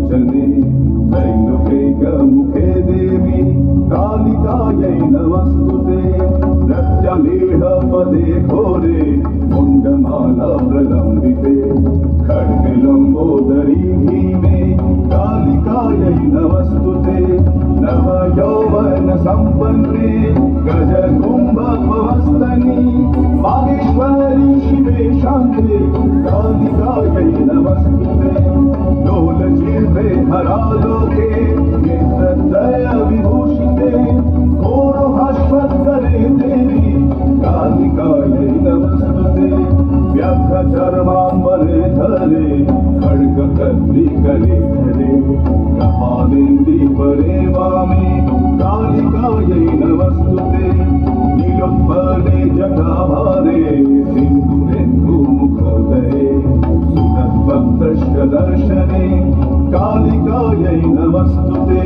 लोचने त्रैलोक्यमुखे देवी कालिकायै नमस्तुते प्रत्यलेहपदे घोरे मुण्डमाला प्रलम्बिते खड्गलम्बोदरी भीमे कालिकायै नमस्तुते नवयौवन सम्पन्ने गजकुम्भवस्तनि माहेश्वरी शिवे शान्ते कालिकायै नमस्तुते लोलचिह्रे हरालोके नेत्रत्रय विभूषिते घोरभास्वत्करे देवी कालिकायै नमस्तुते व्याघ्रचर्माम्बरे धरे खड्गकर्णिकरे धरे कपालेन्दीपरे वामे कालिकायै नमस्तुते नीलोत्पले जटाभारे सिन्दूरेन्दुमुखोदये सुतत्वक्त्रष्टदर्शने कालिकायै नमस्तुते।